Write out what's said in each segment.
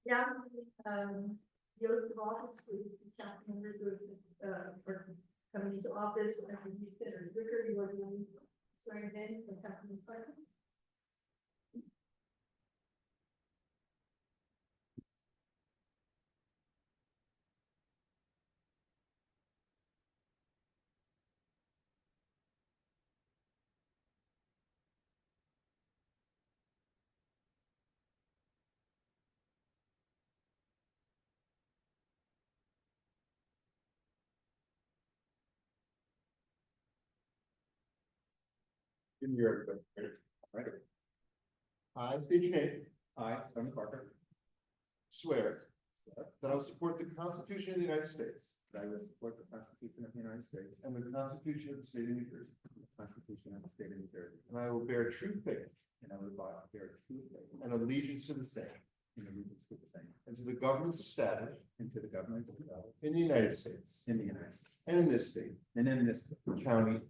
Yeah, the oath of office for the council members for coming into office, and you consider Ricker, you are doing swearing in and councilman Clark. In your, right? I state your name. I, Tony Parker. Swear that I will support the Constitution of the United States. That I will support the Constitution of the United States. And the Constitution of the State of New Jersey. The Constitution of the State of New Jersey. And I will bear true faith. And I will bear true faith. And allegiance to the same. And allegiance to the same. And to the governments established. And to the governments established. In the United States. In the United States. And in this state. And in this county.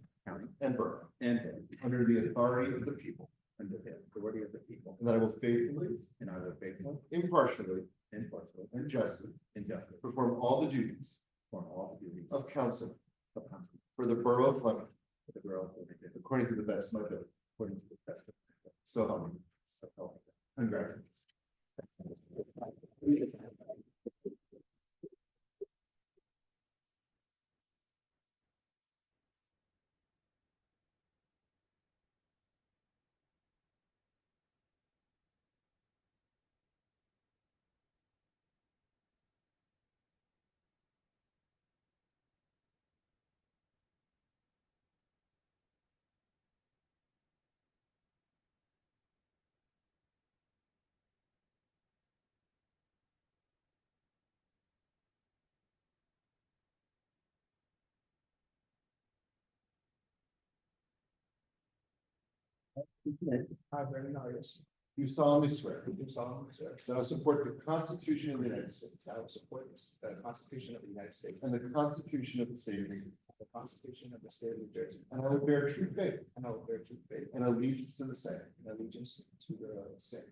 And borough. And under the authority of the people. Under the authority of the people. And that I will faithfully. And I will faithfully. Impartially. And justly. Perform all the duties. Of council. For the borough of Flemington. According to the best of my ability. So help me. Congratulations. I, Brandon Arias, You solemnly swear. do solemnly swear That I will support the Constitution of the United States. that I will support the Constitution of the United States And the Constitution of the State of New Jersey. and the Constitution of the State of New Jersey, And I will bear true faith. and I will bear true faith And allegiance to the same. and allegiance to the same,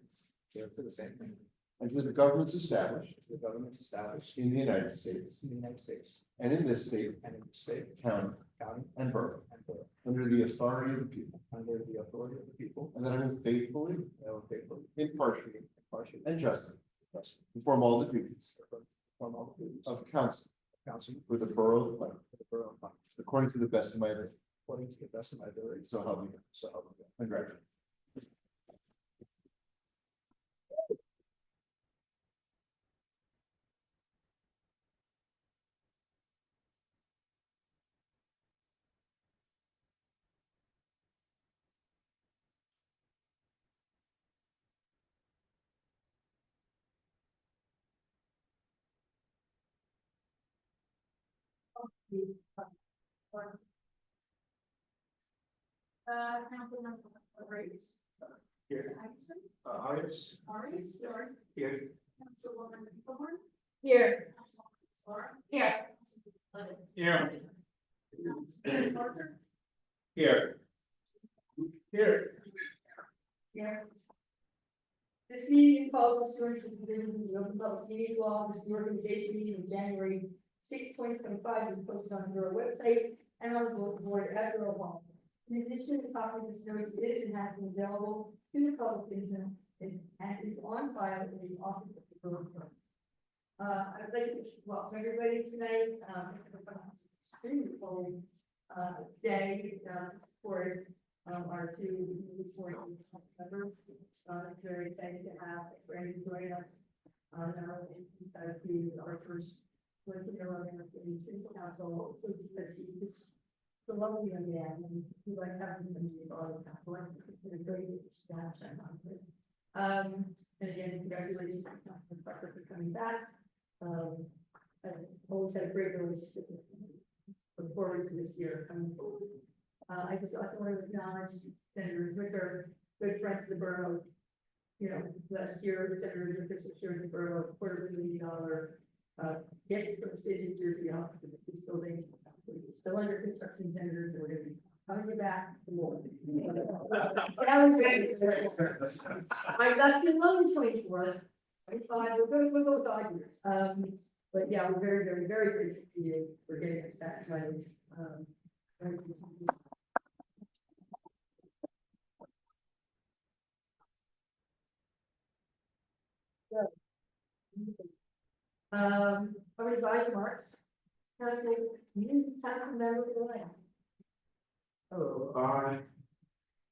to the same thing, And to the governments established. to the governments established In the United States. in the United States And in this state. and in the state, County. county, And borough. and borough, Under the authority of the people. under the authority of the people, And that I will faithfully. and I will faithfully, Impartially. impartially, And justly. justly Perform all the duties. perform all the duties Of council. council For the borough of Flemington. for the borough of Flemington, According to the best of my ability. according to the best of my ability. So help me God. So help me God. Congratulations. Councilman Grace. Here. Jackson. Arias. Arias, sorry. Here. Councilwoman Thorne. Here. Councilwoman Clark. Here. Here. Councilman Parker. Here. Here. Here. This meeting is called pursuant to the provisions of the Open Public Meetings Law. This reorganization meeting of January 6, 2025 is posted on your website and on the bulletin board at your home. In addition, a copy of this notice is and has been available to the public and is on file in the office of the borough clerk. I'd like to welcome everybody tonight. Extremely cold day for our two newly members. Very thankful to have Brandon join us. Because he our first person in the council, so because he is the lovely young man, and we like having him be our council. I think it's been a great staff. And again, congratulations to Councilman Parker for coming back. I've always had a great relationship with him. Look forward to this year coming forward. I just also want to acknowledge Senator Zwicker, good friend to the borough. You know, last year, Senator Zwicker secured the borough $250 million gift from the state of New Jersey office of the peace building. It's still under construction, senators, and we're going to be coming back for more. That was great. I got too long in 24. 25, we'll go 5 years. But yeah, we're very, very, very grateful to you for getting us back running. Our advisor Marks. Council members of the line. Hello,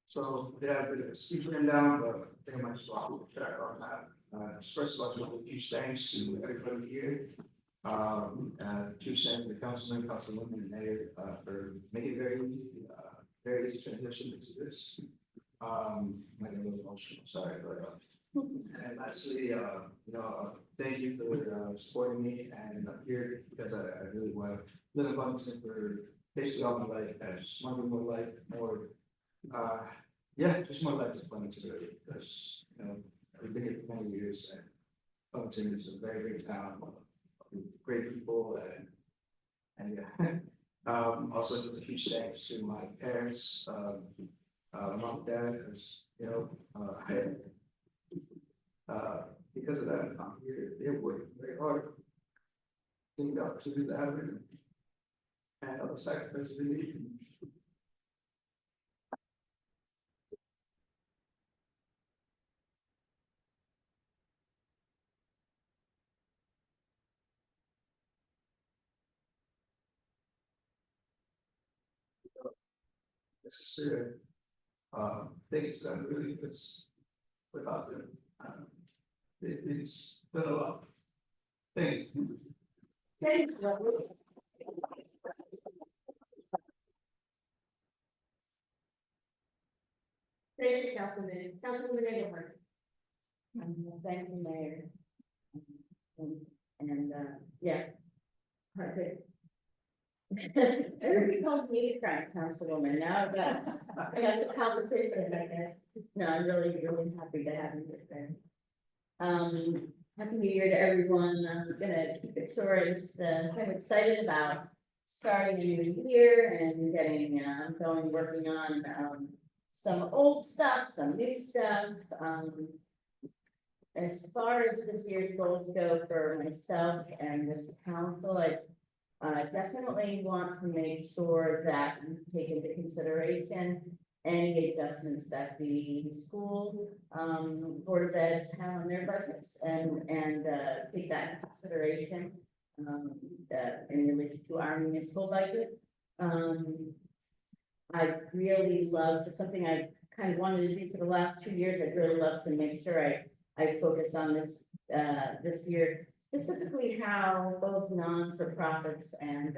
so we have a bit of a speech written down, but pretty much we'll track on that. First of all, I want to huge thanks to everybody here. Huge thanks to the councilman, councilwoman, and mayor, for making it very easy transition into this. Might get a little emotional, sorry, but and lastly, thank you for supporting me, and I'm here because I really want to live in Buffington for basically all my life. I just want to live more life, more, just more life to Buffington really, because I've been here for many years, and Buffington is a very great town, great people, and also just a huge thanks to my parents, mom and dad, because because of that, I'm here. They're working very hard. Seeing the opportunities that happen and other sacrifices we need. Necessary. Thank you to them really, because without them, it's been a lot. Thank you. Thank you. Thank you, Councilman. Councilman Engelhardt. Thank you, Mayor. And yeah. Perfect. Everybody calls me the crying councilwoman now, but I got some competition, I guess. No, I'm really, really happy to have you here. Happy New Year to everyone. I'm gonna keep it short. I'm excited about starting a new year and getting going, working on some old stuff, some new stuff. As far as this year's goals go for myself and this council, I definitely want to make sure that we take into consideration any adjustments that the school board of eds have on their budgets and take that into consideration in relation to our municipal budget. I really love, something I kind of wanted to do for the last 2 years, I'd really love to make sure I focus on this this year, specifically how both non-for-profits and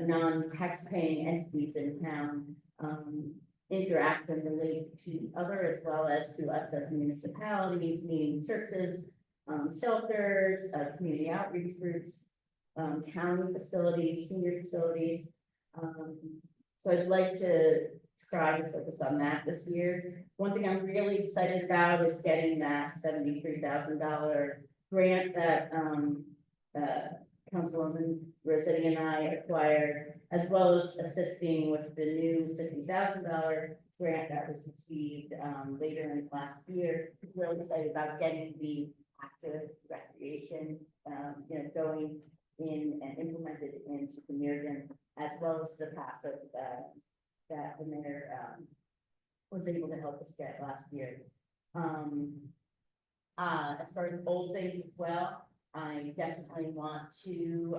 non-tax-paying entities in town interact and relate to each other, as well as to us as municipalities, meaning churches, shelters, community outreach groups, town facilities, senior facilities. So I'd like to try to focus on that this year. One thing I'm really excited about is getting that $73,000 grant that Councilwoman Rossetti and I acquired, as well as assisting with the new $50,000 grant that was received later in last year. Really excited about getting the active recreation, going in and implemented into the Meriden, as well as the passive that the mayor was able to help us get last year. As far as old things as well, I definitely want to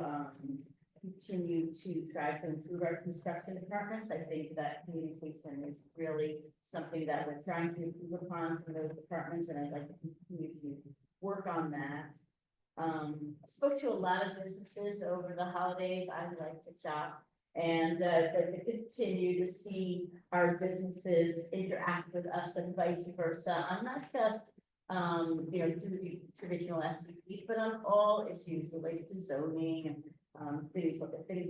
continue to try to improve our construction departments. I think that communication is really something that we're trying to improve upon for those departments, and I'd like to continue to work on that. I spoke to a lot of businesses over the holidays. I like to shop, And I'd like to continue to see our businesses interact with us and vice versa, on not just, through the traditional SCPs, but on all issues related to zoning and, things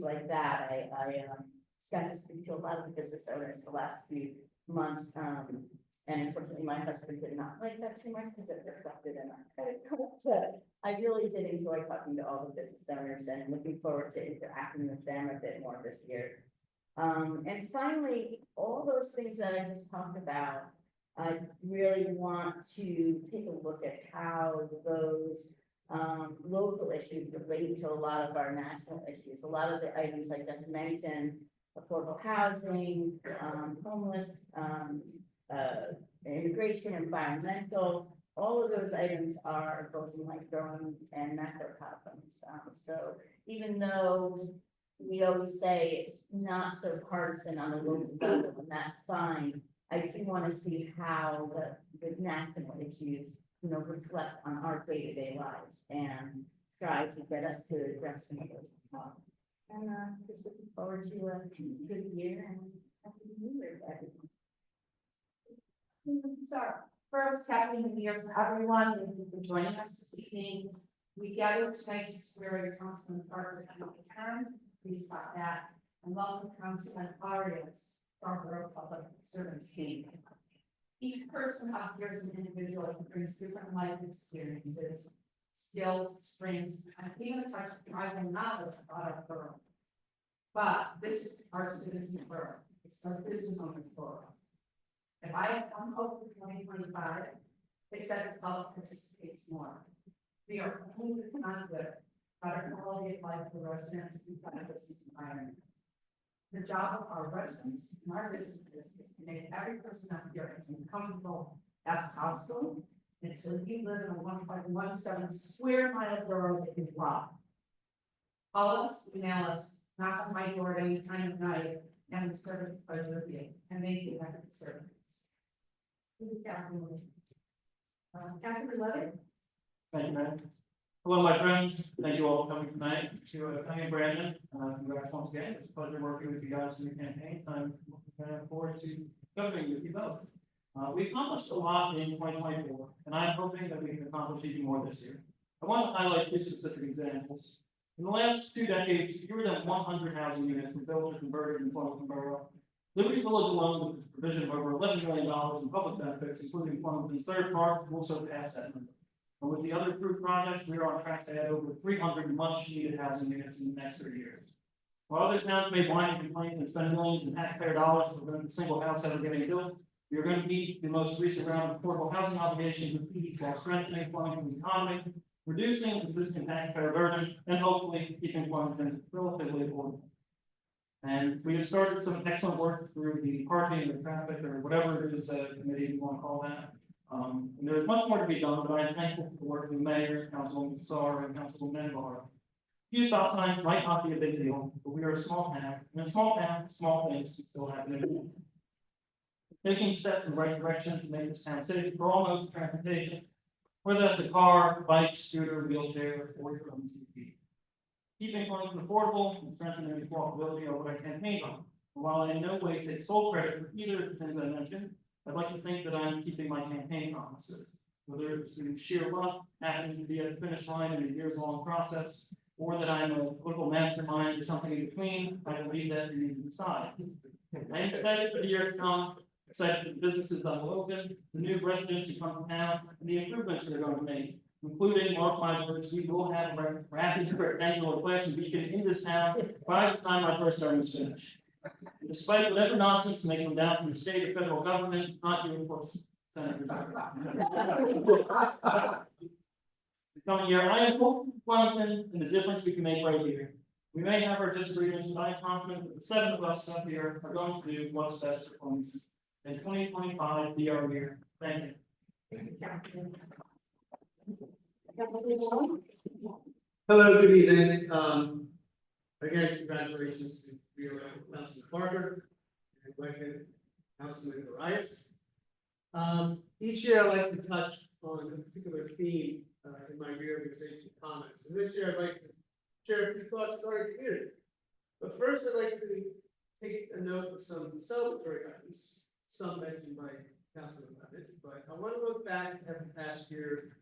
like that. I got to speak to a lot of the business owners the last few months, and unfortunately, my husband did not like that too much because it reflected in our credit card. But I really did enjoy talking to all the business owners and looking forward to interacting with them a bit more this year. And finally, all those things that I just talked about, I really want to take a look at how those local issues relate to a lot of our national issues. A lot of the items I just mentioned, affordable housing, homeless, immigration, environmental, all of those items are both micro and macro problems. So even though we always say it's not so partisan on the local level, and that's fine, I do want to see how the national issues, reflect on our day-to-day lives and try to get us to address some of those as well. And just looking forward to a good year and happy New Year to everyone. So first, happy New Year to everyone. Thank you for joining us this evening. We gathered tonight to swear in Councilman Parker to the term. Please stop that. And welcome Councilman Arias, our Borough Public Servants team. Each person up here is an individual who brings different life experiences, skills, strengths, and even a touch of tribal knowledge about our borough. But this is our citizen borough. It's our business owner's borough. If I have one hope for 2025, it's that the public participates more. We are only not good, better quality of life for residents and for the business environment. The job of our residents and our businesses is to make every person up here as comfortable as possible until you live in a 1.17 square mile borough that you love. Call us, email us, knock on my door at any time of night, and we serve the pleasure of you, and make you happy to serve us. Dr. Leather. Thank you, Madam. Hello, my friends. Thank you all for coming tonight to Tony and Brandon. Congrats once again. It's a pleasure working with you guys in your campaign. I'm looking forward to governing with you both. We accomplished a lot in 2024, and I'm hoping that we can accomplish even more this year. I want to highlight two specific examples. In the last 2 decades, fewer than 100 housing units were built or converted in Farmington Borough. Liberty Village alone, with its provision of over $11 million in public benefits, including Farmington's third park, will surpass that number. And with the other approved projects, we are on track to add over 300 much-needed housing units in the next 3 years. While other towns may whine and complain and spend millions in taxpayer dollars to prevent a single house ever getting built, we are going to meet the most recent round of affordable housing obligations with ease while strengthening Farmington's economy, reducing existing taxpayer burden, and hopefully keeping Farmington relatively affordable. And we have started some excellent work through the parking or traffic or whatever it is committee you want to call that. And there's much more to be done, but I am thankful for the work of the mayor, Councilwoman Fassar, and Councilwoman Mengar. Few stop signs might not be a big deal, but we are a small town, and in a small town, small things can still happen. Taking steps in the right direction to make this town safe for all modes of transportation, whether that's a car, bike, scooter, wheelchair, or your own 2 feet. Keeping Farmington affordable and strengthening its walkability are what I campaigned on. And while I in no way take sole credit for either of the things I mentioned, I'd like to think that I'm keeping my campaign promises, whether it's through sheer luck, happening to be at the finish line in a years-long process, or that I'm a political mastermind or something in between. I believe that you need to decide. I'm excited for the year to come, excited for the businesses that will open, the new residents who come to town, and the improvements we're going to make, including, mark my words, we will have a rapid rectangular flashing beacon in this town by the time my first term is finished. Despite whatever nonsense may come down from the state or federal government, not you, of course, Senator. The coming year, I am hopeful for Farmington and the difference we can make right here. We may have our disagreements, but I am confident that the 7 of us up here are going to do what's best for Farmington. And 2025 be our year. Thank you. Hello, good evening. Again, congratulations to Reorg Councilman Parker and Wicked Councilman Arias. Each year I like to touch on a particular theme in my reorganization comments. And this year I'd like to share a few thoughts regarding community. But first, I'd like to take a note of some celebratory items, some mentioned by Councilman Levitt, but I want to look back at the past year.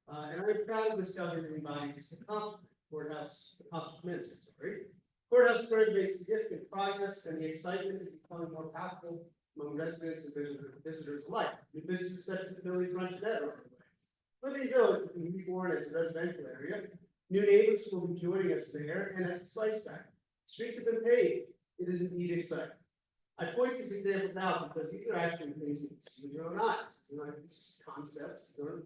And I'm proud of this governing body's accomplishments, sorry. Courthouse started to make significant progress, and the excitement is becoming more palpable among residents and visitors alike. New businesses such as Billy's Lunch Net are underway. Liberty Village will be reborn as a residential area. New neighbors will be joining us there, and at the Spice Factory. Streets have been paved. It is indeed exciting. I point these examples out because these are actually things you can see with your own eyes. These are not just concepts, they're,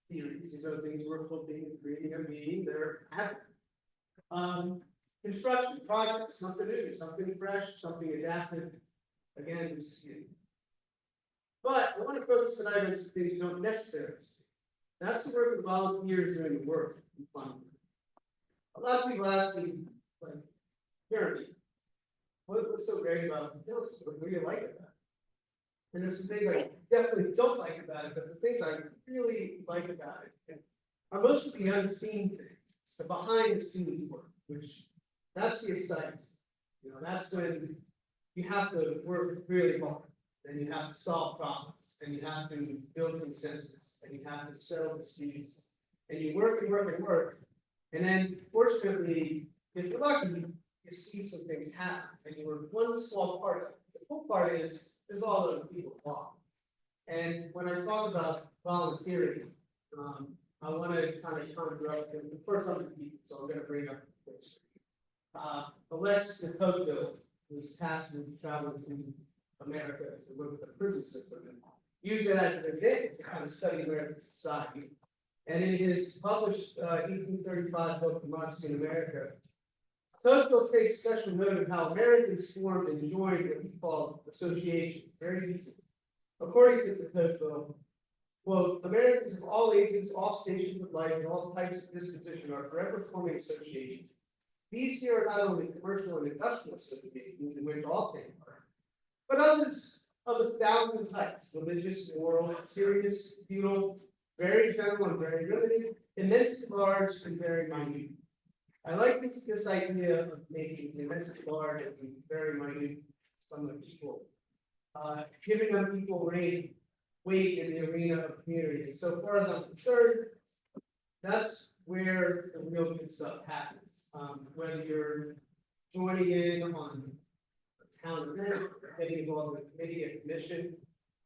theories. These are things we're hoping and creating a meeting that are happening. Construction projects, something new, something fresh, something adaptive. Again, we see it. But I want to focus tonight on some things you don't necessarily see. That's the work of the volunteers doing the work in front of you. A lot of people ask me, like, Jeremy, what's so great about this? What do you like about it? And there's some things I definitely don't like about it, but the things I really like about it are mostly the unseen things. It's the behind the scenes work, which that's the exciting stuff. That's when you have to work really hard, and you have to solve problems, and you have to build consensus, and you have to settle disputes, and you work and work and work. And then fortunately, if you're lucky, you see some things happen, and you were one small part of it. The cool part is there's all those people involved. And when I talk about volunteering, I want to kind of conjure up the first 100 people, so I'm going to bring up this. Alexis in Tokyo was tasked with traveling to America to look at the prison system and use it as an example to kind of study American society. And in his published 1835 book, Democracy in America, Tocqueville takes special note of how Americans formed and joined what he called associations, very easily. According to Tocqueville, quote, Americans of all ages, all stations of life, and all types of disposition are forever forming associations. These here are not only commercial and industrial associations in which all take part, but others of 1,000 types: religious, moral, serious, feudal, very general and very limited, immensely large and very minute. I like this idea of making the immensely large and very minute some of the people, giving them people weight in the arena of community. And so far as I'm concerned, that's where the real good stuff happens. Whether you're joining in on a town event, getting involved with a committee, a commission,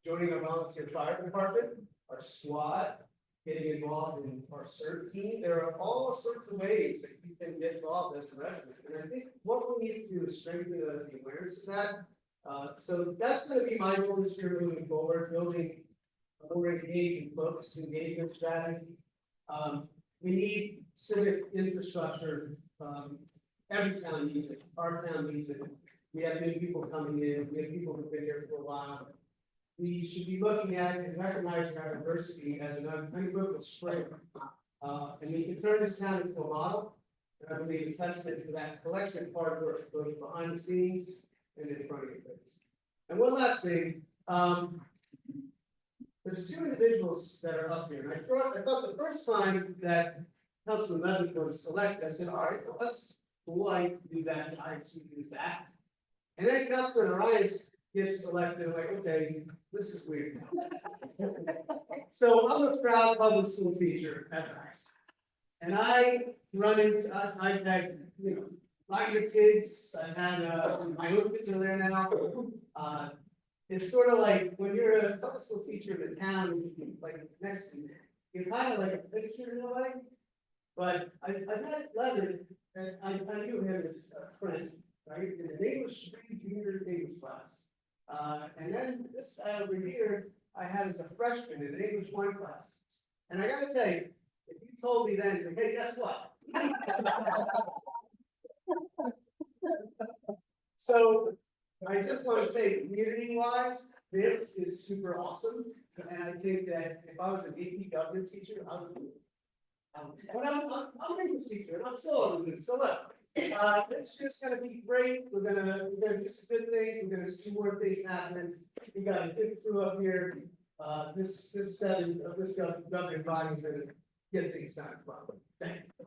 joining our volunteer fire department, our squad, getting involved in our CERT team, there are all sorts of ways that you can get involved as a resident. And I think what we need to do is strengthen the awareness of that. So that's going to be my goal this year moving forward, building a more engaged and focused engagement strategy. We need civic infrastructure. Every town needs it. Our town needs it. We have new people coming in. We have people who've been here for a while. We should be looking at and recognizing our diversity as an unequivocal strength. And we can turn this town into a model. And I believe it's testament to that collective hard work, both behind the scenes and in front of your face. And one last thing. There's two individuals that are up here. And I thought the first time that Councilman Levitt was elected, I said, all right, well, that's cool. I do that. I do that. And then Councilman Arias gets elected. I'm like, okay, this is weird. So I'm a proud public school teacher at the high school. And I run into, I've had, minor kids. I've had, my own kids are there now. It's sort of like when you're a public school teacher in the town, like next to you, you're kind of like a fixture in a way. But I met Levitt, and I knew him as a friend, right? In an English junior English class. And then this side over here, I had as a freshman in an English 1 class. And I gotta tell you, if you told me then, like, hey, guess what? So I just want to say, community-wise, this is super awesome. And I think that if I was an AP government teacher, I would do it. But I'm an English teacher, and I'm still on the so look. It's just gonna be great. We're gonna do some good things. We're gonna see more things happening. We got a good crew up here. This governing body is gonna get things done. Thank you.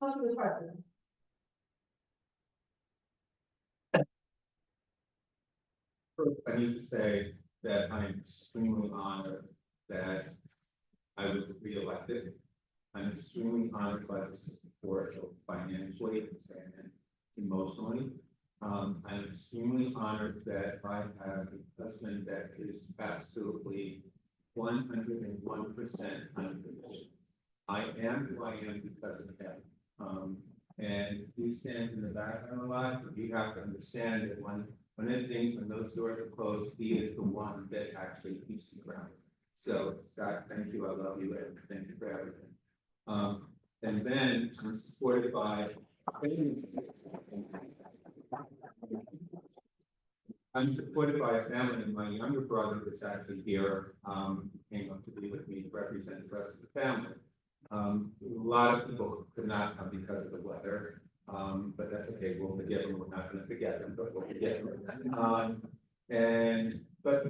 Councilman Parker. First, I need to say that I'm extremely honored that I was reelected. I'm extremely honored by the support of financially and emotionally. I'm extremely honored that I have a husband that is absolutely 101% unconditional. I am who I am because of him. And he stands in the background a lot, but you have to understand that one of the things when those doors are closed, he is the one that actually keeps me grounded. So Scott, thank you, I love you, and thank you for everything. And then I'm supported by. I'm supported by a family, and my younger brother that's actually here, came up to be with me to represent the rest of the family. A lot of people could not come because of the weather, but that's okay, we'll forgive them, we're not gonna forget them, but we'll forgive them. But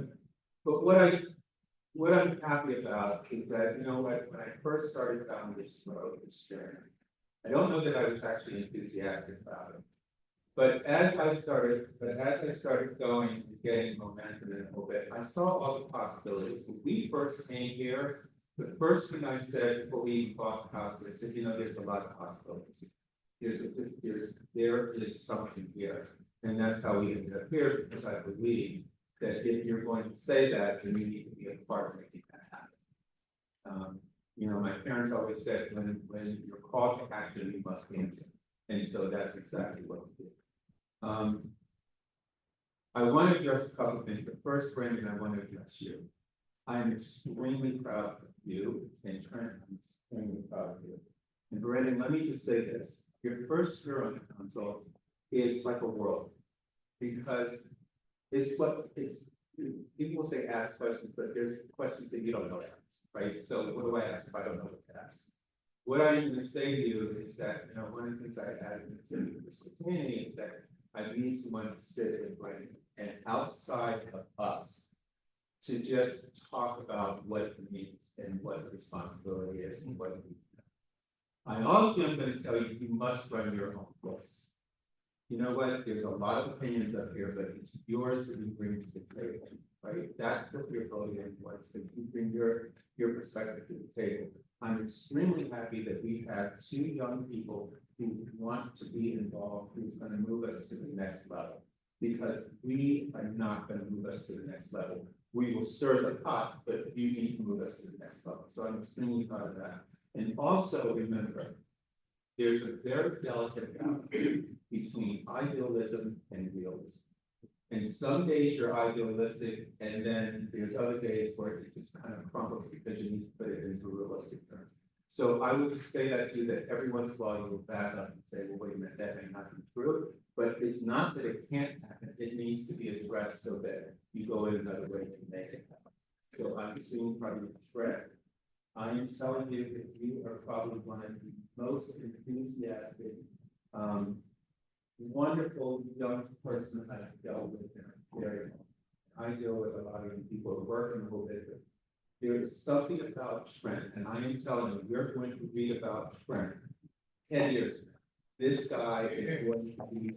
what I'm happy about is that, you know, when I first started down this road, this journey, I don't know that I was actually enthusiastic about it. But as I started going and getting momentum in a little bit, I saw all the possibilities. When we first came here, the first thing I said before we even bought the house, I said, you know, there's a lot of possibilities. There is something here. And that's how we ended up here, because I believe that if you're going to say that, then you need to be a part of making that happen. You know, my parents always said, when you're called to action, you must answer. And so that's exactly what we did. I want to address a couple of things, but first, Brandon, I want to address you. I'm extremely proud of you, and Trent, I'm extremely proud of you. And Brandon, let me just say this, your first year on the council is like a world, because people say ask questions, but there's questions that you don't know to ask, right? So what do I ask if I don't know what to ask? What I'm going to say to you is that, you know, one of the things I added in this community is that I need someone to sit and write, and outside of us, to just talk about what it means and what the responsibility is and what it means. I also am going to tell you, you must run your own place. You know what? There's a lot of opinions up here, but it's yours that you bring to the table, right? That's what you're voting for, so you bring your perspective to the table. I'm extremely happy that we have two young people who want to be involved, who's going to move us to the next level. Because we are not going to move us to the next level. We will stir the pot, but you need to move us to the next level. So I'm extremely proud of that. And also remember, there's a very delicate balance between idealism and realism. And some days you're idealistic, and then there's other days where it just kind of crumbles because you need to put it into realistic terms. So I would just say that to you, that every once in a while you will back up and say, well, wait a minute, that may not be true. But it's not that it can't happen, it needs to be addressed so that you go in another way to make it happen. So I'm extremely proud of you, Fred. I am telling you that you are probably one of the most enthusiastic, wonderful young person I've dealt with in a very long. I deal with a lot of young people who work in a little bit. There is something about Trent, and I am telling you, we're going to read about Trent 10 years from now. This guy is going to be.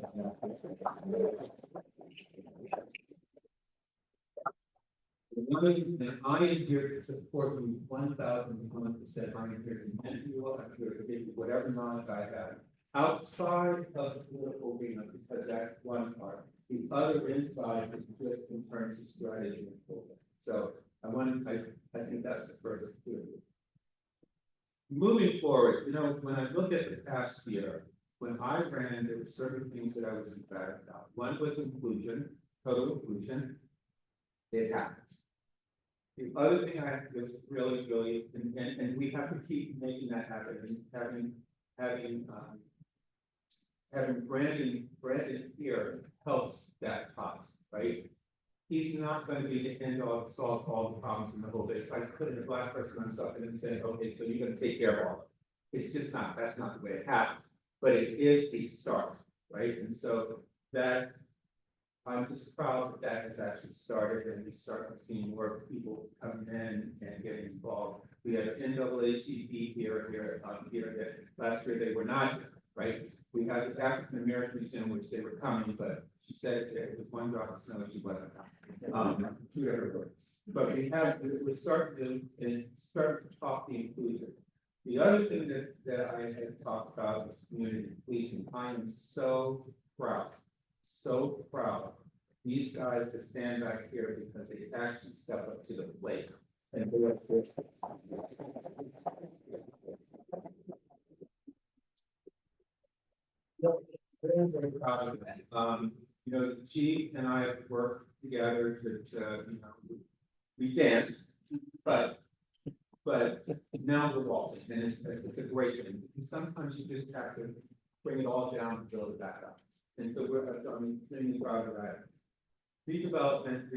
And I am here to support you 1,001%. I'm here to mentor you, I'm here to give you whatever knowledge I have outside of the political arena, because that's one part. The other inside is just in terms of strategy and focus. So I think that's the first two. Moving forward, you know, when I look at the past year, when I ran, there were certain things that I was emphatic about. One was inclusion, total inclusion. It happened. The other thing I was really, and we have to keep making that happen, and having Brandon here helps that cause, right? He's not going to be the end all, solve all the problems in the whole thing. It's like putting a black person on something and saying, okay, so you're going to take care of all of it. It's just not, that's not the way it happens, but it is a start, right? And so that I'm just proud that that has actually started and we start seeing more people coming in and getting involved. We have NAACP here, that last year they were not, right? We had the African American Museum, which they were coming, but she said it was one drop of snow, she wasn't coming. Two different words. But we're starting to talk the inclusion. The other thing that I had talked about was community policing. I am so proud. These guys that stand back here because they actually step up to the plate. And they are very proud of that. You know, the chief and I have worked together to you know, we dance, but now we're waltzing, and it's a great thing. And sometimes you just have to bring it all down and build it back up. And so I'm extremely proud of that. Redevelopment.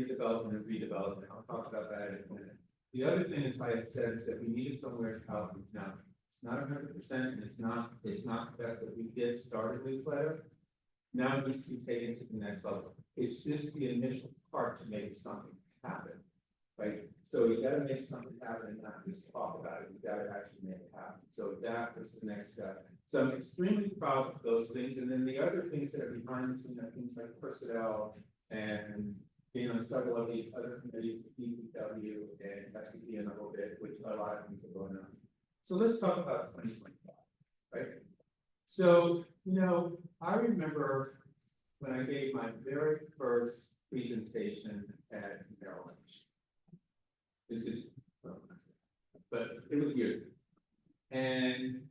I'll talk about that in a minute. The other thing, as I had said, is that we needed somewhere to help now. It's not 100%, and it's not the best that we did start a newsletter. Now it needs to be taken to the next level. It's just the initial part to make something happen, right? So you gotta make something happen and not just talk about it. You gotta actually make it happen. So that was the next step. So I'm extremely proud of those things. And then the other things that are behind the scenes are things like personnel and being on several of these other committees, DPW and SCP in a little bit, which a lot of things are going on. So let's talk about 2025, right? So, you know, I remember when I gave my very first presentation at Maryland. But it was years ago. And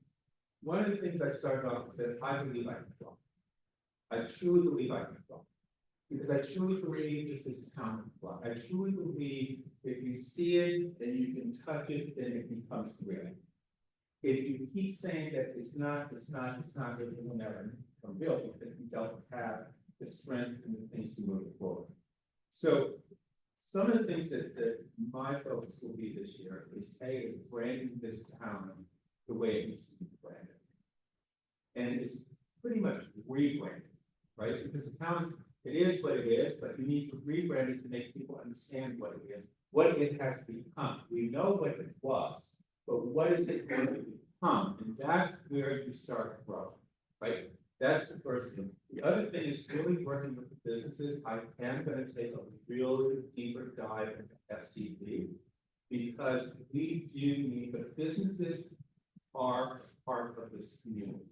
one of the things I started off and said, I believe I can fly. I truly believe I can fly. Because I truly believe that this is common fly. I truly believe if you see it and you can touch it, then it becomes real. If you keep saying that it's not, it will never become real because you don't have the strength and the things to move it forward. So some of the things that my focus will be this year is branding this town the way it needs to be branded. And it's pretty much rebranding, right? Because the town it is what it is, but you need to rebrand it to make people understand what it is, what it has become. We know what it was, but what is it going to become? And that's where you start growth, right? That's the first thing. The other thing is really working with the businesses. I am going to take a really deeper dive into FCB because we do need, but businesses are part of this community.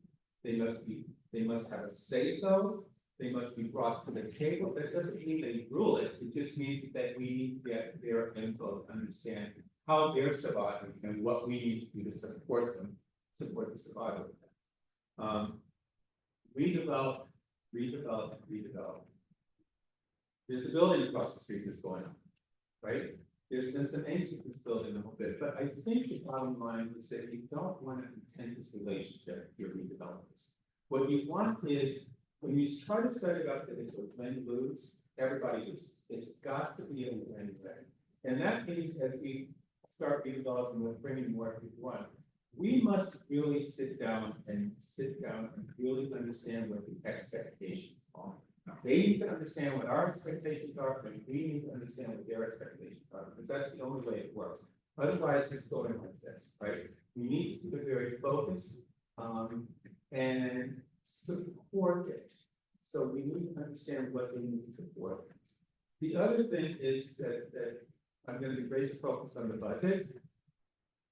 They must have a say-so. They must be brought to the table. That doesn't mean they rule it. It just means that we get their input, understand how they're surviving and what we need to do to support them, support the survival of them. Redevelop. There's a building across the street that's going on, right? There's been some angst with this building a little bit, but I think the bottom line is that you don't want a contentious relationship with your redevelopers. What you want is when you try to set it up that it's a win-lose, everybody loses. It's got to be a win-win. And that means as we start redeveloping, we're bringing more people on. We must really sit down and really understand what the expectations are. They need to understand what our expectations are, and we need to understand what their expectations are, because that's the only way it works. Otherwise, it's going like this, right? We need to keep it very focused and support it. So we need to understand what they need to support. The other thing is that I'm going to be very focused on the budget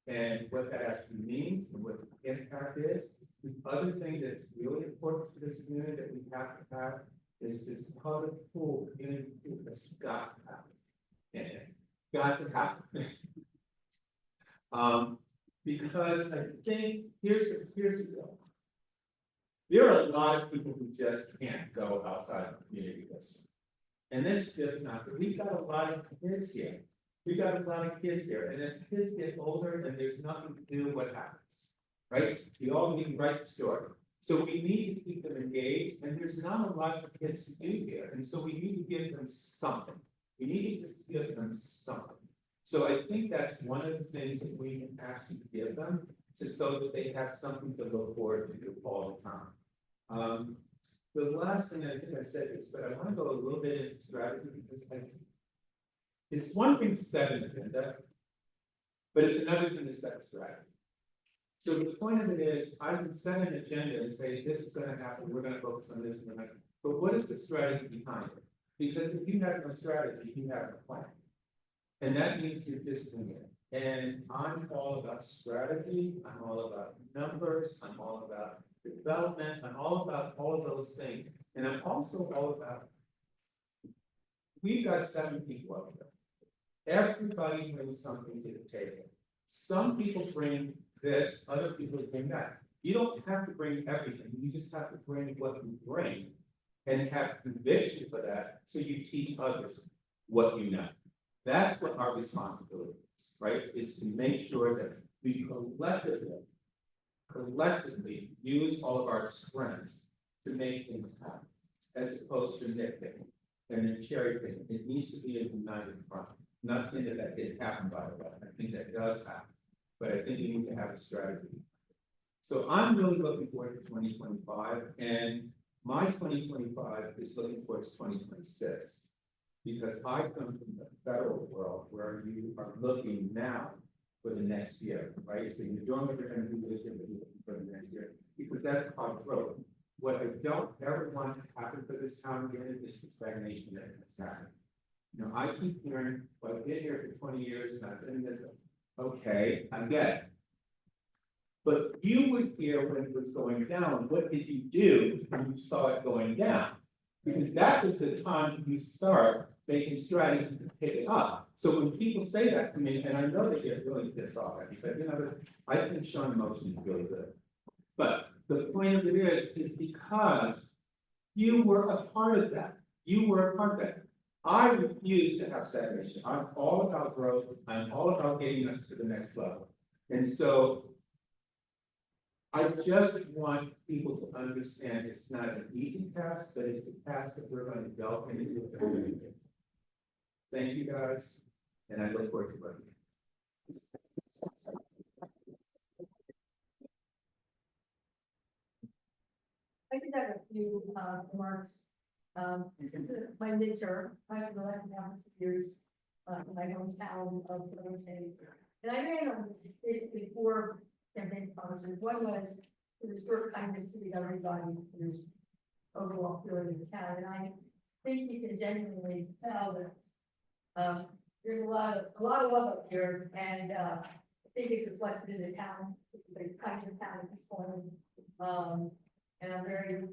and what that actually means and what the impact is. The other thing that's really important to this community that we have to have is this public pool community that's got to happen. And got to happen. Because I think here's the deal. There are a lot of people who just can't go outside of the community list. And that's just not, but we've got a lot of kids here. And as kids get older and there's nothing to do, what happens? Right? We all need to write the story. So we need to keep them engaged, and there's not a lot of kids to do here. And so we need to give them something. We need to just give them something. So I think that's one of the things that we can actually give them so that they have something to look forward to all the time. the last thing, I think I said this, but I wanna go a little bit into strategy because it's one thing to set an agenda, but it's another thing to set strategy. So the point of it is, I can set an agenda and say, this is gonna happen, we're gonna focus on this and that, but what is the strategy behind it? Because if you have no strategy, you have no plan. And that means you're just doing it. And I'm all about strategy, I'm all about numbers, I'm all about development, I'm all about all of those things. And I'm also all about, we've got 7 people up there. Everybody brings something to the table. Some people bring this, other people bring that. You don't have to bring everything, you just have to bring what you bring. And have conviction for that, so you teach others what you know. That's what our responsibility is, right? Is to make sure that we collectively use all of our strengths to make things happen, as opposed to nitpicking and then cherry picking. It needs to be a united front. I'm not saying that that didn't happen, by the way. I think that does happen, but I think we need to have a strategy. So I'm really looking forward to 2025, and my 2025 is looking towards 2026. Because I come from the federal world where you are looking now for the next year, right? So you're doing what you're gonna do this year, but you're looking for the next year, because that's our growth. What I don't ever want to happen for this town again is the stagnation that has happened. You know, I keep hearing, well, I've been here for 20 years and I've been this, okay, I get it. But you were here when it was going down, what did you do when you saw it going down? Because that was the time you start making strategies to pick it up. So when people say that to me, and I know they get really pissed off at me, but you know, I think showing emotion is really good. But the point of it is because you were a part of that. You were a part of that. I refuse to have stagnation. I'm all about growth. I'm all about getting us to the next level. And so I just want people to understand it's not an easy task, but it's the task that we're going to delve into. Thank you guys, and I look forward to working. I did have a few remarks. This is my midterm, I've been elected now for years, in my hometown of Burlington. And I ran on basically 4 campaign promises. One was to restore kindness to the governing body through overall feeling of the town. And I think you can genuinely tell that there's a lot of love up here, and I think it's reflected in the town, the kind of town at this point. And I'm very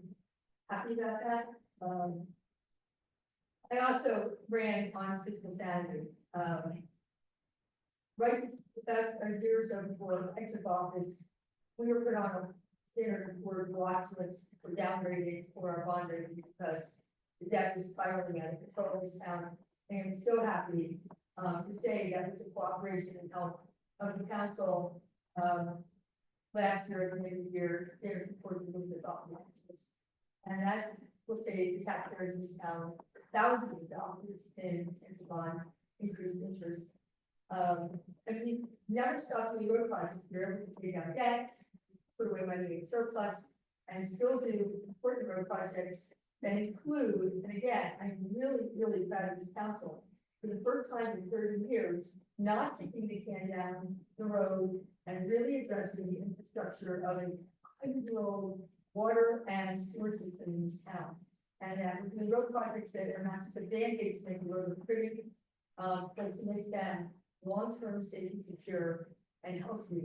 happy about that. I also ran on fiscal sanity. Right about a year or so before I took office, we were put on a standard board watch list for downgrading for our bond rating because the debt was spiraling out of control of this town. And I'm so happy to say that with the cooperation and help of the council, last year, at the end of the year, they're supporting to move this off the list. And that's, we'll say, the taxpayers in this town, thousands of dollars in bond increased interest. And we never stopped doing road projects. We were able to pay down debts, put away money in surplus, and still do important road projects that include, and again, I'm really proud of this council, for the first time in 30 years, not taking the can down the road and really addressing the infrastructure of a 100-year-old water and sewer system in this town. And that we're doing road projects that are not just a band-aid to make the road pretty, but to make them long-term safe and secure and healthy.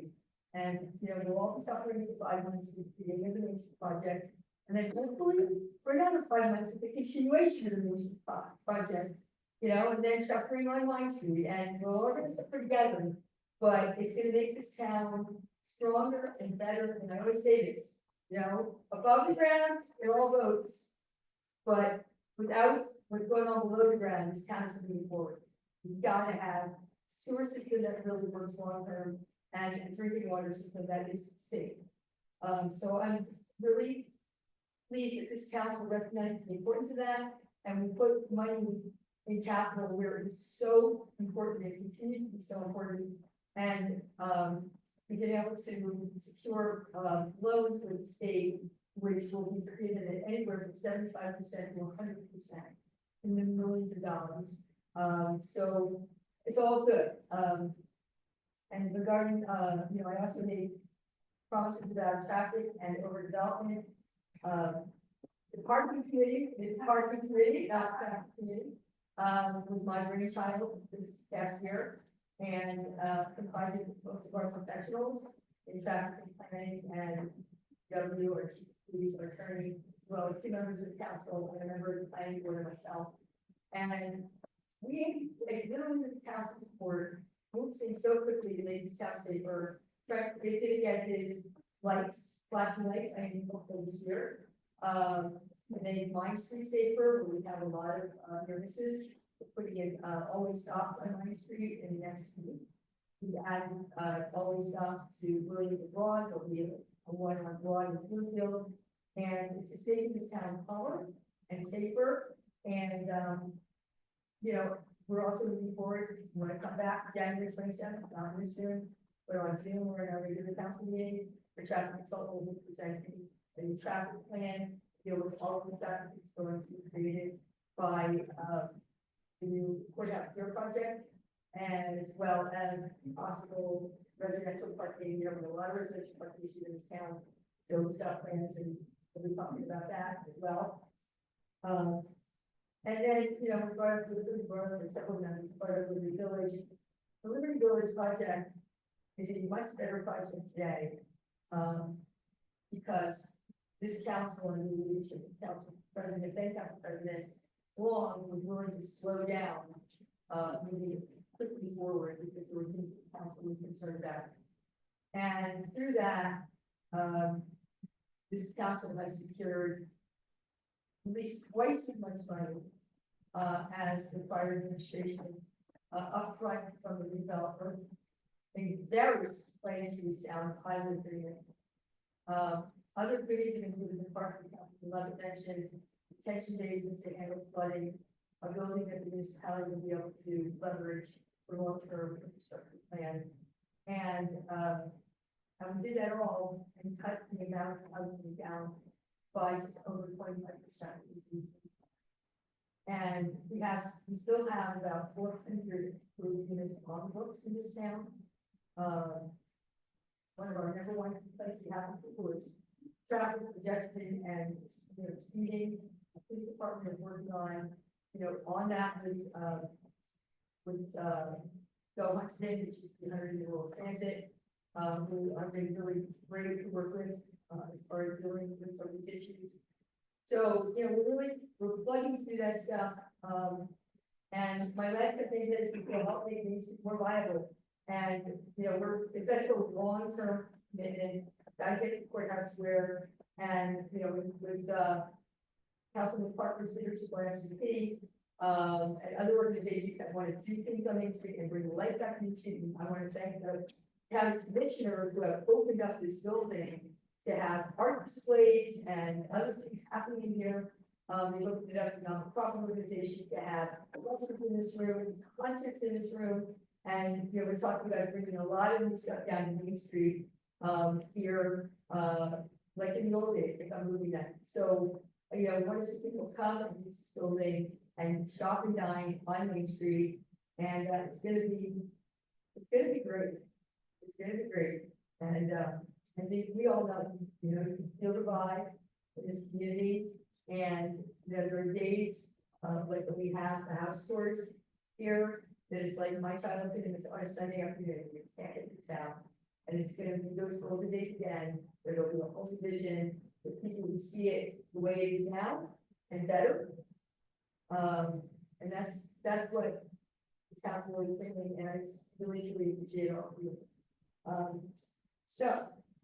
And, you know, we'll all be suffering for 5 months with the elimination project. And then hopefully for another 5 months with the continuation of the elimination project, you know, and then suffering on Line Street, and we're all gonna suffer together. But it's gonna make this town stronger and better, and I always say this, you know, above the ground, it all votes. But without what's going on below the ground, this town is moving forward. You've gotta have sewer system that really works long term and a drinking water system that is safe. So I'm just really pleased that this council recognizes the importance of that, and we put money in capital where it is so important, it continues to be so important. And we've been able to secure loans with the state which will be forgiven at anywhere from 75% to 100% in the millions of dollars. So it's all good. And regarding, I also made promises about traffic and overdevelopment. The parking committee, not traffic committee, was my brainchild this past year. And comprising most of our professionals in traffic planning and W or chief of police or attorney, as well as 2 members of the council and a member of the planning board and myself. And we, like, literally with the council support, moved things so quickly to make this town safer. Frank is gonna get his lights, flashing lights, I mean, hopefully this year. We made Main Street safer, where we have a lot of near misses. Putting in always stops on Main Street in the next week. We added always stops to William Broad, there'll be a one on Broad and Bloomfield. And it's just making this town calmer and safer. And we're also looking forward, when I come back January 27th, not this June, but on June, we're in our regular council meeting. The traffic consultant will be presenting a new traffic plan, deal with all of the traffic that's going to be created by the new courthouse pier project, and as well as possible residential parking. There were a lot of residential parking issues in this town, so stuff plans, and we'll be talking about that as well. And then, regarding the Liberty Borough and several members, part of Liberty Village, the Liberty Village project is a much better project today, because this council and the leadership of council president, then council president, Long was willing to slow down, moving quickly forward because there were things the council was concerned about. And through that, this council has secured at least twice as much money as the prior administration upfront from the developer. A very financially sound pilot agreement. Other agreements have included the park council, like I mentioned, detention basins to handle flooding, a building that the municipality will be able to leverage for long-term infrastructure plan. And we did that all and cut the amount of housing down by just over 25%. And we still have about 400 units on the books in this town. One of our number one complaints we have was traffic congestion and speeding. The police department is working on, on that with Go Huntsman, which is the 100-year-old transit, who are being really great to work with as far as dealing with some of these issues. So, we're plugging through that stuff. And my last thing is we can help make things more viable. And, that's a long-term commitment. Gotta get the courthouse square, and, with Councilman Parker's leadership on SCP, and other organizations that want to do things on Main Street and bring life back to the city. I want to thank the county commissioners who have opened up this building to have art displays and other things happening here. They opened it up to nonprofit organizations to have elections in this room, concerts in this room, and we're talking about bringing a lot of new stuff down to Main Street here, like in the old days, they come moving that. So, want to see people come and use this building and shop and dine on Main Street, and it's gonna be great. It's gonna be great, and I think we all know, you can feel the vibe in this community, and there are days like we have the house tours here that it's like my childhood, and it's on a Sunday afternoon, you can't get to town, and it's gonna be those golden days again, where there'll be a whole division. That people would see it the way it is now and better. And that's what the council is thinking, and I really appreciate all of you. So,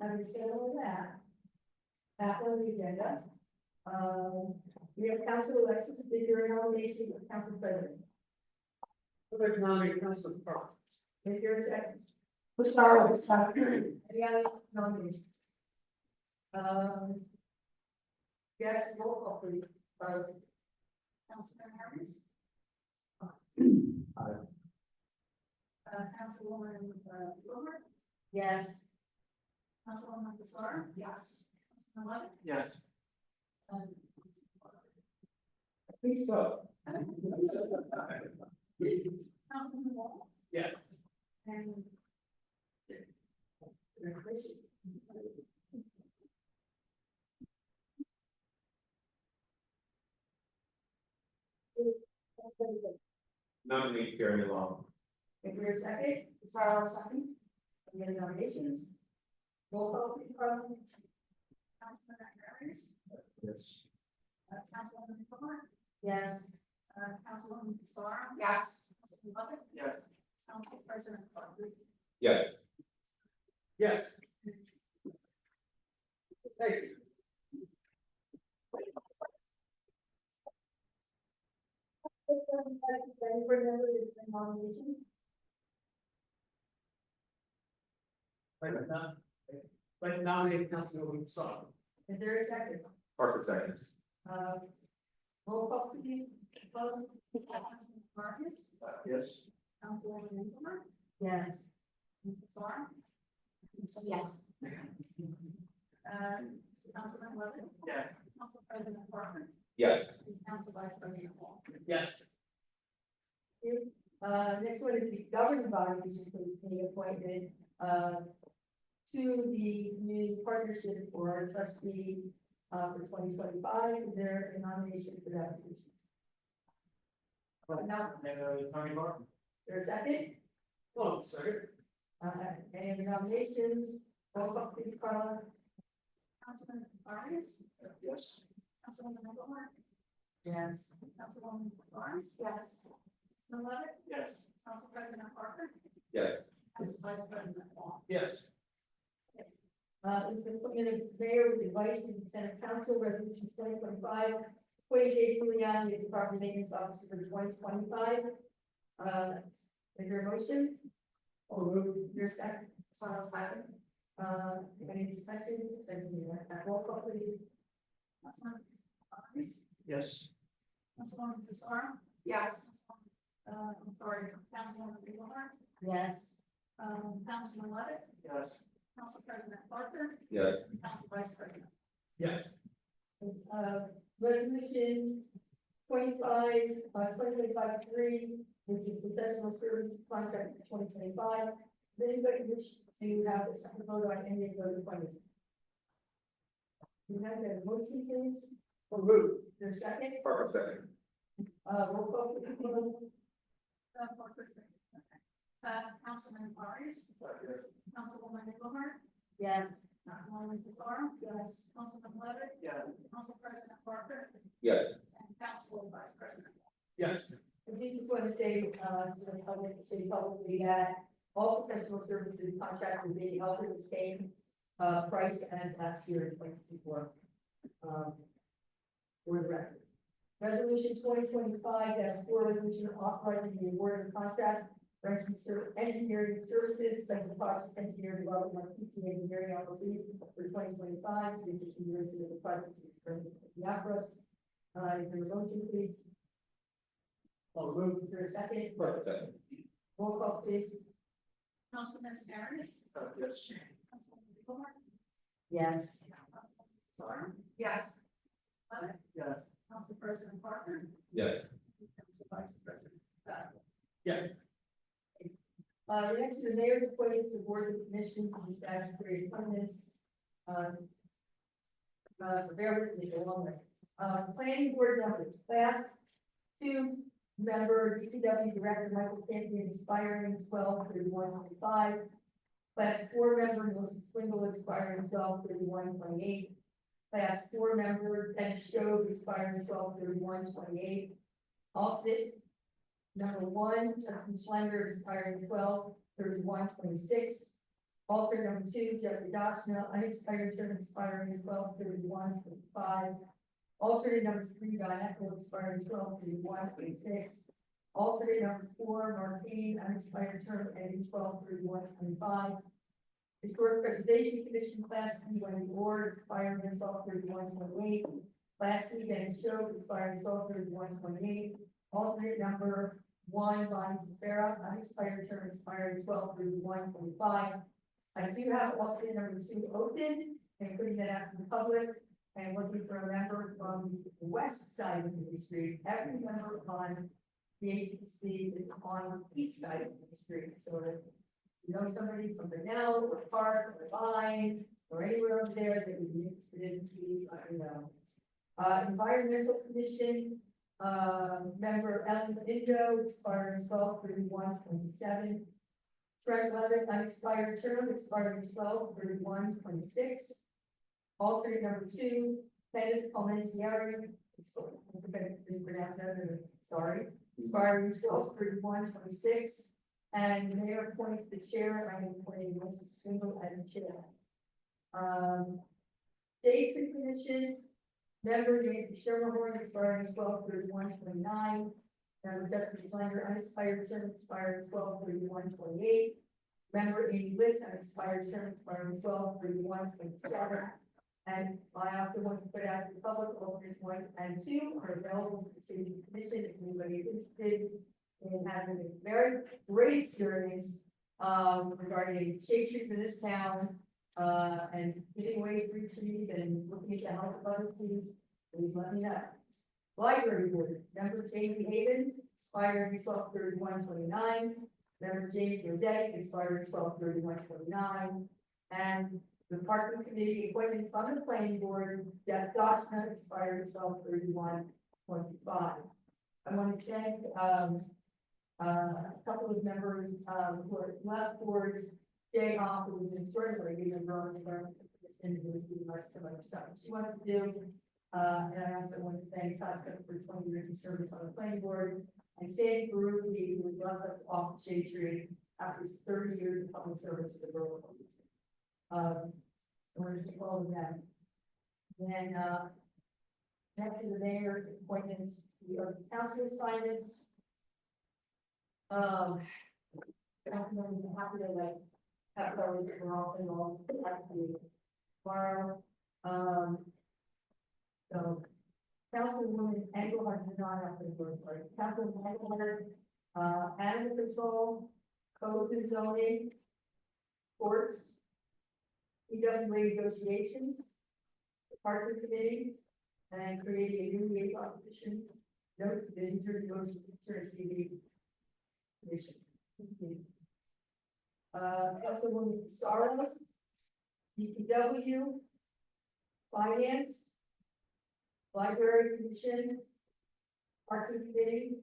having said all that, back on the agenda, we have council elections. Is there a nomination for council president? I'd like to nominate Councilman Parker. Is there a second? Sorry. Any other nominations? Yes, roll call please. Councilman Harris. Aye. Councilwoman Wilbur. Yes. Councilwoman Fasar. Yes. Councilman Levitt? Yes. Please vote. Councilman Wall? Yes. And Nominate Gary Long. If you're a second, Sarah, second. Any other nominations? Roll call, please, Carla. Councilman Harris? Yes. Councilwoman Blumer? Yes. Councilwoman Sar? Yes. Councilman Levitt? Yes. Council President Parker? Yes. Yes. Thank you. Like to nominate Councilwoman Song. Is there a second? Parker seconds. Roll call, please. Vote. Councilman Marcus? Yes. Councilwoman Blumer? Yes. Sar? Yes. Councilman Levitt? Yes. Council President Parker? Yes. Council Vice President Wall? Yes. Next one is the governing body, which includes the appointment, to the community partnership for our trustee, for 2025. Is there a nomination for that position? Now, Tony Barton. there's a second, Hold on a second. any other nominations? Roll call, please, Carla. Councilman Vargas? Yes. Councilwoman Blumer? Yes. Councilwoman Sar? Yes. Councilman Levitt? Yes. Council President Parker? Yes. Council Vice President Wall? Yes. It's the appointment of mayor with advice and consent of council, resolution 2025. Appointing Jay Giuliani as the property maintenance officer for 2025. Is there a motion? I'll move. Your second, Sorrow second. any discussion? Roll call, please. Councilman Vargas? Yes. Councilwoman Sar? Yes. I'm sorry, Councilwoman Blumer? Yes. Councilman Levitt? Yes. Council President Parker? Yes. Council Vice President? Yes. Resolution 2025-3, which is professional services contract for 2025. Does anybody wish to have a second vote on any of those appointments? You have a motion, please? I'll move. Your second, Parker second. roll call, please. Parker second. Councilman Vargas? Councilwoman Blumer? Yes. Councilwoman Sar? Yes. Councilman Levitt? Yes. Council President Parker? Yes. And Council Vice President? Yes. I did just want to say, to the public, to say publicly that all professional services contracts are being held at the same, price as last year in 2024. For the record. Resolution 2025-4, resolution authorizing the award of contract for engineering services, special projects engineering development, PT engineering LLC for 2025, so we continue to the projects currently in the office. Is there a motion, please? I'll move. Is there a second? Parker second. Roll call, please. Councilman Harris? Yes. Councilwoman Blumer? Yes. Sar? Yes. Levitt? Yes. Council President Parker? Yes. Council Vice President? Yes. The next is the mayor's appointments to boards and commissions and statutory appointments. So bear with me a moment. Planning board members, class 2 member, DPW Director Michael Campion expiring 12/31/25. Class 4 member, Melissa Swingle expiring 12/31/28. Class 4 member, Ken Show expiring 12/31/28. Alternate number 1, Justin Schlender expiring 12/31/26. Alternate number 2, Jeffrey Dachna, unexpired term expiring 12/31/25. Alternate number 3, Don Echo expiring 12/31/26. Alternate number 4, Mark Kane, unexpired term ending 12/31/25. Historic Preservation Commission Class B, Wendy Ward, expiring 12/31/28. Class C, Dennis Show, expiring 12/31/28. Alternate number 1, Bonnie Farah, unexpired term expiring 12/31/25. I do have alternate number 2 open. and putting that out to the public, and looking for a member from the west side of the street. Every member on the HPC is on the east side of the street, so if you know somebody from Brunel or Park or Vine or anywhere over there that would be interested in, please let me know. Environmental Commission, member Ellen Indo, expiring 12/31/27. Fred Levitt, unexpired term, expiring 12/31/26. Alternate number 2, Kenneth Palmentieri, I think I mispronounced that, sorry, expiring 12/31/26. And the mayor appoints the chair, I am appointing Mrs. Swingle as the chair. Day Tree Commission, member Nancy Schermerhorn, expiring 12/31/29. Member Deputy Planner, unexpired term, expiring 12/31/28. Member Amy Litz, unexpired term, expiring 12/31/27. And I also want to put out to the public, alternates 1 and 2 are available for the city commission if anybody is interested in having a very great experience regarding shade trees in this town, and giving away free trees and looking at the health of other trees, please let me know. Library Board, member Jamie Haven, expiring 12/31/29. Member James Rossetti, expiring 12/31/29. And the Parking Committee appointment from the Planning Board, Jeff Dawson, expiring 12/31/25. I want to thank a couple of members who are left board. Jay Hoff, who was an extraordinary leader, growing and was doing some other stuff she wanted to do. And I also want to thank Todd Cook for 20 years of service on the planning board, and Sandy Baruchi, who left us off the shade tree after 30 years of public service to the borough. I want to take all of them. Then next to the mayor appointments, the council assignments. I'm happy to like have those that we're all involved tomorrow. So Councilwoman Engelhardt did not have the word, sorry. Councilwoman Engelhardt, animal control, code and zoning, courts, EWA negotiations, the parking committee, and creates a new liaison position. Note the insurance TV commission. Councilwoman Sarah, DPW, finance, library commission, parking committee,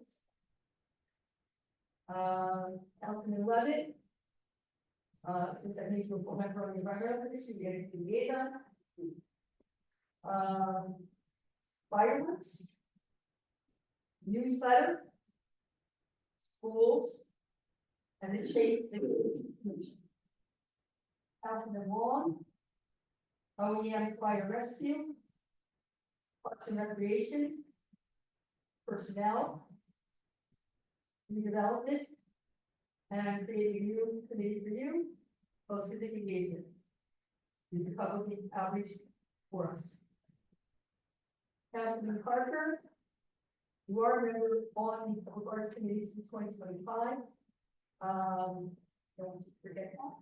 Councilman Levitt. Since I need to report member on the environmental commission, you guys can liaison. Fireworks, newsletter, schools, and the shape. Councilman Long, OEM fire rescue, parks and recreation, personnel, redevelopment, and creating a new committee for you, both civic engagement. The public outreach for us. Councilman Parker, you are a member on the public arts committee since 2025. Don't forget that.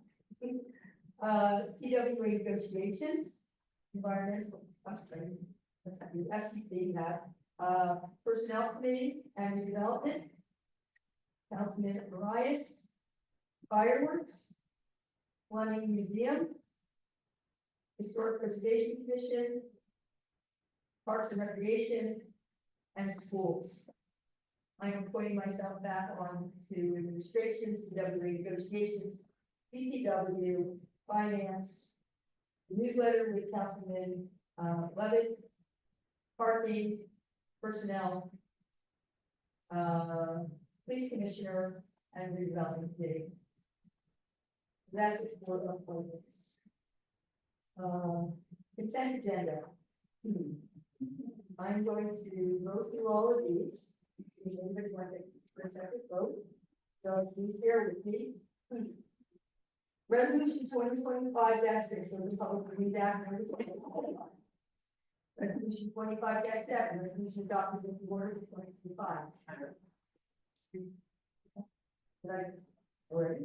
CWA negotiations, environmental, that's the SCP have, personnel committee and redevelopment. Councilman Arias, fireworks, Fleming Museum, Historic Preservation Commission, Parks and Recreation, and schools. I am putting myself back on to administration, CWA negotiations, DPW, finance, newsletter with Councilman Levitt, parking, personnel, police commissioner, and redevelopment committee. That's it for appointments. Consent agenda. I'm going to go through all of these. If anybody wants to take a second vote, so please bear with me. Resolution 2025-6 of the Public Meetings Act. Resolution 25-7, resolution adopted with the order of 2025. Did I already?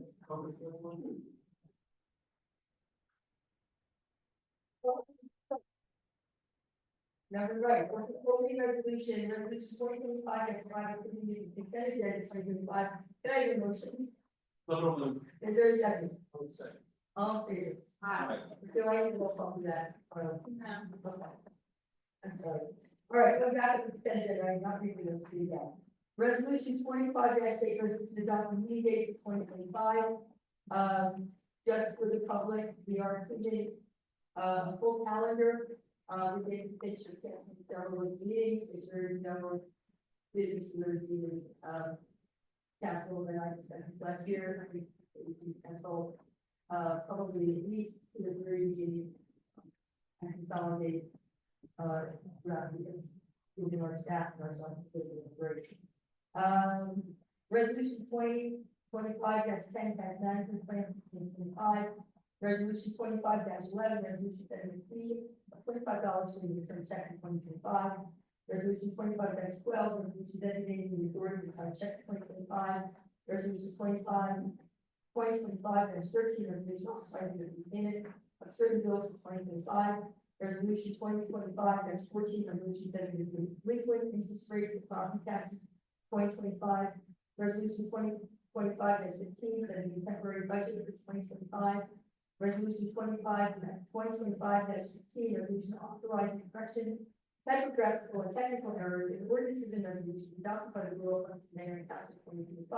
Number right, holding resolution 2025, and private communities consent agenda 2025. Can I have a motion? Liberal move. Is there a second? Second. All in favor? Hi. Do I need to roll call for that? Okay. I'm sorry. All right, go back to the consent agenda, I'm not reading those to you again. Resolution 25-8, resolution to adopt the meeting date for 2025. Just for the public, we are including a full calendar. We did finish the several meetings, there's no business meetings, council that I discussed last year. I think we cancel, probably at least two or three meetings and consolidate, throughout the year, within our staff and our break. Resolution 2025-10-9 from 2025. Resolution 25-11, resolution 73, $25 to the return check in 2025. Resolution 25-12, resolution designating the authority to sign check 2025. Resolution 2025-13, resolution authorizing the payment of certain bills for 2025. Resolution 2025-14, resolution setting the delinquent interest rate for property taxes 2025. Resolution 2025-15, setting the temporary budget for 2025. Resolution 2025-16, resolution authorizing correction, typographical and technical errors in ordinances and resolutions adopted by the Borough of Mayor and Council 2025.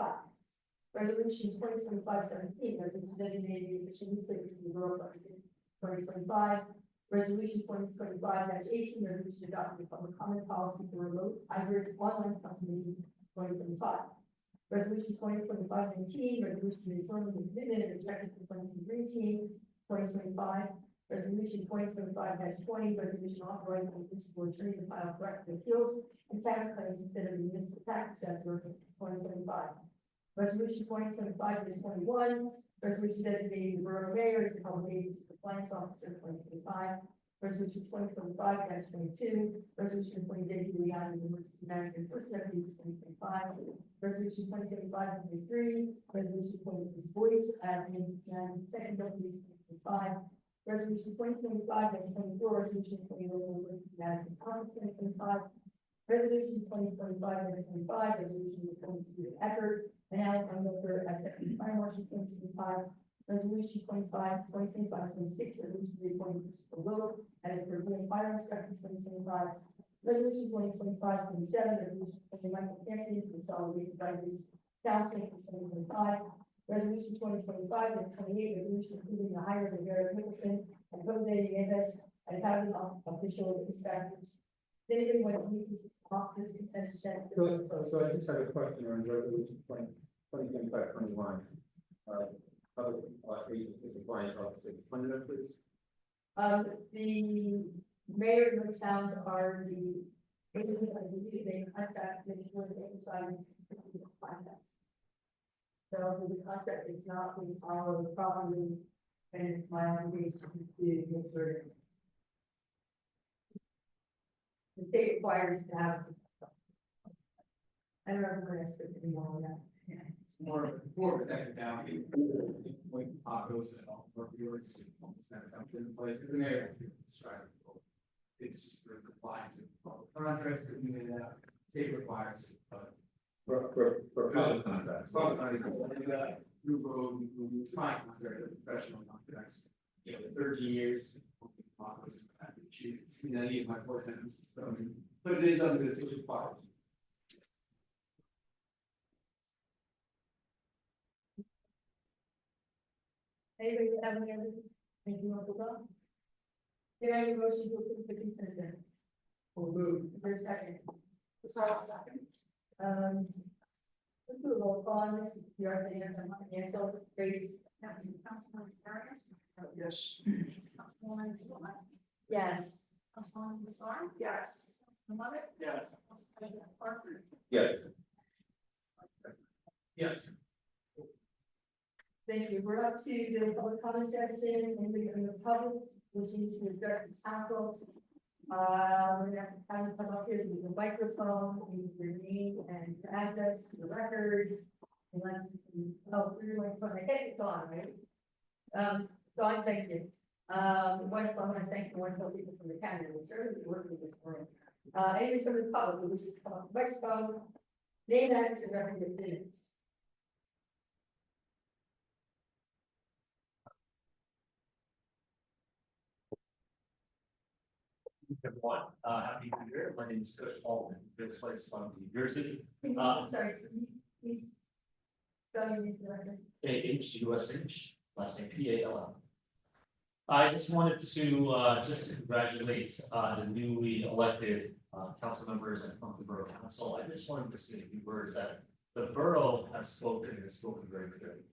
Resolution 2025-17, resolution designating the official newspaper for the Borough of 2025. Resolution 2025-18, resolution adopting the public comment policy for remote hybrid online council meeting 2025. Resolution 2025-19, resolution reaffirming the commitment and objectives of the Green Team 2025. Resolution 2025-20, resolution authorizing the municipal attorney to file corrective appeals and tax claims instead of the municipal tax assessor 2025. Resolution 2025-21, resolution designating the borough mayor as the public agency compliance officer 2025. Resolution 2025-22, resolution appointing David Giuliani as emergency manager first deputy 2025. Resolution 2025-23, resolution appointing his voice as emergency manager second deputy 2025. Resolution 2025-24, resolution appointing local emergency manager 2025. Resolution 2025-25, resolution appointing Stephen Eckert and Alan Unloker as deputy fire marshal 2025. Resolution 2025-26, resolution reappointing Christopher Will as the European Fire Inspector 2025. Resolution 2025-27, resolution appointing Michael Kennedy to consolidate advisory council for 2025. Resolution 2025-28, resolution approving the hire of Garrett Nicholson and Jose Nieves as housing official inspectors. Did anyone want to off this consent agenda? So I just have a question on resolution 2025-21. Public agency compliance officer, please. The mayor of the town are the agents of the meeting contract, making sure that they sign the contract. So the contract is not being followed properly, and it's my obligation to make sure. The state requires to have. I don't know if I'm going to speak anymore on that. More technicality, like Pacos and all for viewers, almost never comes in play, the mayor described. It's just for compliance with public contracts, but you may not, state requires it, but. For public contracts. Public contracts, new road, it's fine, contract, professional contracts, 13 years. Pacos, any of my 4 times, but it is something that's required. Anybody have any other, anything you want to go? Can I have a motion to approve the consent agenda? Or move, for a second? Sorry, a second. Let's do a roll call on this, we are saying some financial rates. Councilman Harris. Yes. Councilwoman Gilman. Yes. Councilwoman Bizarre. Yes. Councilman Levitt. Yes. Council President Parker. Yes. Yes. Thank you, we're up to the public comment section, and we're in the public, which needs to address the council. We're gonna have to come up here with the microphone, with your name and your address, your record. Unless you can, oh, through your microphone, I think it's on, right? Dawn, thank you. Wonderful, I want to thank the wonderful people from the county who certainly working this morning. Anyone from the public, who wishes to come up, microphone, name, address, and representations. Everyone, happy New Year. My name is Coach Alden, this place from New Jersey. Sorry, can you please spell your name for the record? AHUSH, last name PALL. I just wanted to just congratulate the newly elected council members and from the Borough Council. I just wanted to say a few words that the borough has spoken and spoken very clearly.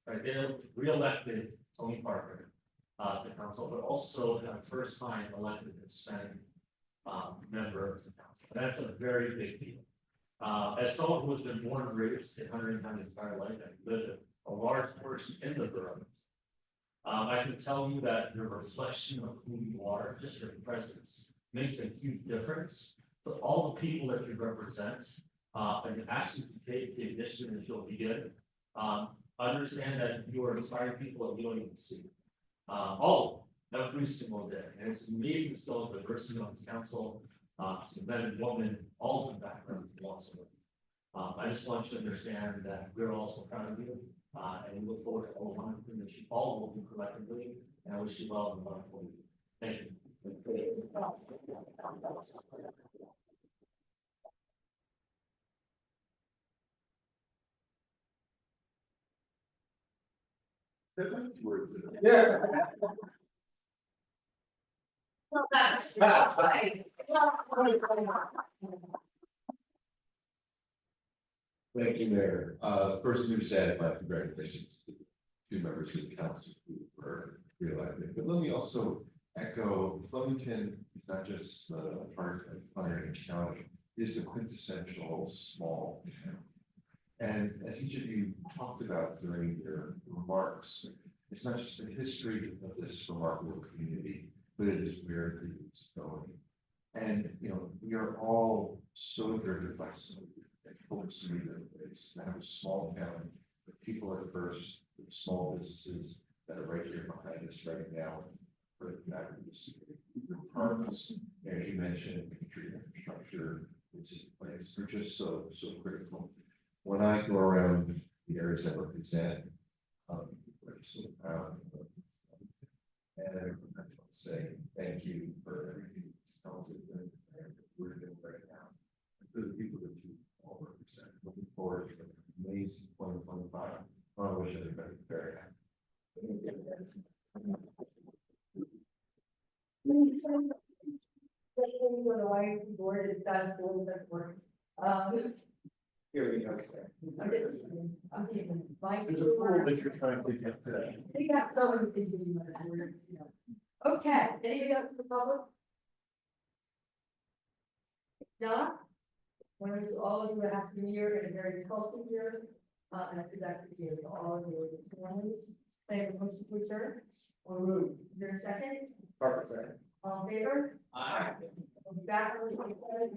Right, they re-elected Tony Parker to council, but also the first time elected a Hispanic member of the council. And that's a very big deal. As someone who has been born and raised in Hunter County his entire life and lived a large portion in the borough, I can tell you that your reflection of who you are, just your presence, makes a huge difference to all the people that you represent, and the actions you take, the initiative that you'll begin. Understand that you are inspiring people that you don't even see. All of them, every single day, and it's amazing still the diversity on this council, some men and women, all of the backgrounds also. I just want you to understand that we're also proud of you. And we look forward to all one thing that you all will do collectively, and I wish you well and wonderful. Thank you. Yeah. Well, that's right. Thank you, Mayor. First, let me just add my congratulations to two members of the council who were reelected. But let me also echo Flemington is not just a part of Hunter County, it is a quintessential small town. And as each of you talked about during your remarks, it's not just the history of this remarkable community, but it is where it is going. And, you know, we are all so driven by so many different ways. I have a small town, the people at first, the small businesses that are right here behind us right now. For that, the parks, as you mentioned, street infrastructure, it's in place. They're just so critical. When I go around the areas I represent, we're so proud of them. And I want to say thank you for everything we're doing right now. And for the people that you all represent, looking forward to an amazing 2025. I wish everybody very happy. Here we go. I'm thinking, vice. There's a pool that you're trying to get today. They got so many things in my words, you know. Okay, anybody else in the public? Not? Want to wish all of you a happy new year and a very healthy year. And I do that to you, all of you, families. I have a motion to adjourn. Or move. Is there a second? Perfect, sir. All in favor? Aye. We'll be back on the 27th.